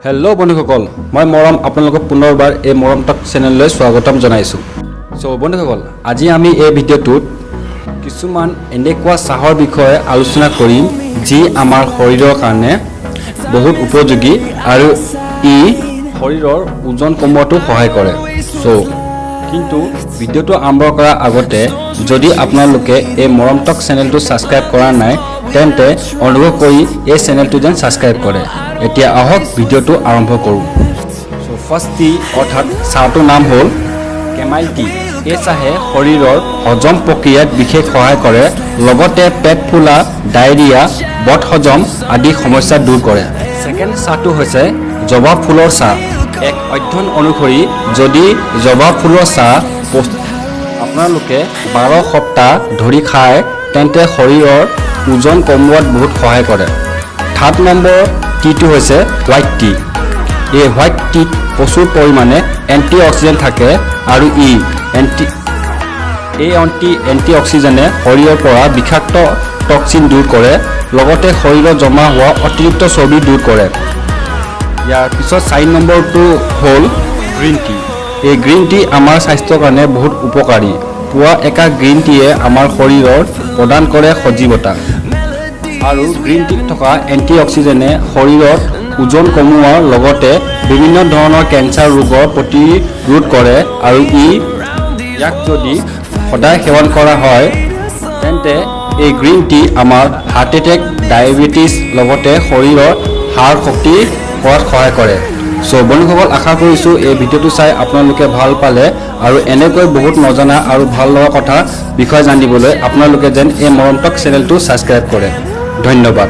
Hello' বন্ধুসকল, মই মৰম আপোনালোকক পুনৰবাৰ এই মৰম টক চেনেললৈ স্বাগতম জনাইছোঁ। বন্ধুসকল, আজি আমি এই ভিডিঅ'টোত কিছুমান এনেকুৱা চাহৰ বিষয়ে আলোচনা কৰিম যি আমাৰ শৰীৰৰ কাৰণে বহুত উপযোগী আৰু ই শৰীৰৰ ওজন কমোৱাটো সহায় কৰে। কিন্তু ভিডিঅ'টো আৰম্ভ কৰাৰ আগতে যদি আপোনালোকে এই মৰম টক চেনেলটো ছাবস্ক্ৰাইব কৰা নাই তেন্তে অনুগ্ৰহ কৰি এই চেনেলটো যেন ছাবস্ক্ৰাইব কৰে। এতিয়া আহক ভিডিঅ'টো আৰম্ভ কৰোঁ। ফাৰ্ষ্ট টি অৰ্থাৎ চাহটোৰ নাম হ'ল কেমাইল টি। এই চাহে শৰীৰৰ হজম প্ৰক্ৰিয়াত বিশেষ সহায় কৰে, লগতে পেট ফুলা, ডায়েৰিয়া, বদহজম আদি সমস্যা দূৰ কৰে। ছেকেণ্ড চাহটো হৈছে জবা ফুলৰ চাহ। এক অধ্যয়ন অনুসৰি যদি জবা ফুলৰ চাহ আপোনালোকে 12 সপ্তাহ ধৰি খায় তেন্তে শৰীৰৰ ওজন কমোৱাত বহুত সহায় কৰে। থাৰ্ড নম্বৰ টিটো হৈছে হোৱাইট টি। এই হোৱাইট টিত প্ৰচুৰ পৰিমাণে এণ্টি অক্সিডেণ্ট থাকে আৰু এণ্টি অক্সিজেনে শৰীৰৰ পৰা বিষাক্ত টক্সিন দূৰ কৰে, লগতে শৰীৰত জমা হোৱা অতিৰিক্ত চৰ্বি দূৰ কৰে। ইয়াৰ পিছত 4 নম্বৰটো হ'ল গ্ৰীণ টি। এই গ্ৰীণ টি আমাৰ স্বাস্থ্যৰ কাৰণে বহুত উপকাৰী। পুৱা একাপ গ্ৰীণ টিয়ে আমাৰ শৰীৰত প্ৰদান কৰে সজীৱতা, আৰু গ্ৰীণ টিত থকা এণ্টি অক্সিজেনে শৰীৰত ওজন কমোৱাৰ লগতে বিভিন্ন ধৰণৰ কেঞ্চাৰ ৰোগৰ প্ৰতিৰোধ কৰে। আৰু ইয়াক যদি সদায় সেৱন কৰা হয় তেন্তে এই গ্ৰীণ টি আমাৰ হাৰ্ট এটেক, ডায়েবেটিছ লগতে শৰীৰৰ হাড় শক্তি কৰাত সহায় কৰে। বন্ধুসকল, আশা কৰিছোঁ এই ভিডিঅ'টো চাই আপোনালোকে ভাল পালে আৰু এনেকৈ বহুত নজনা আৰু ভাল লগা কথা বিষয়ে জানিবলৈ আপোনালোকে যেন এই মৰম টক চেনেলটো ছাবস্ক্ৰাইব কৰে। ধন্যবাদ।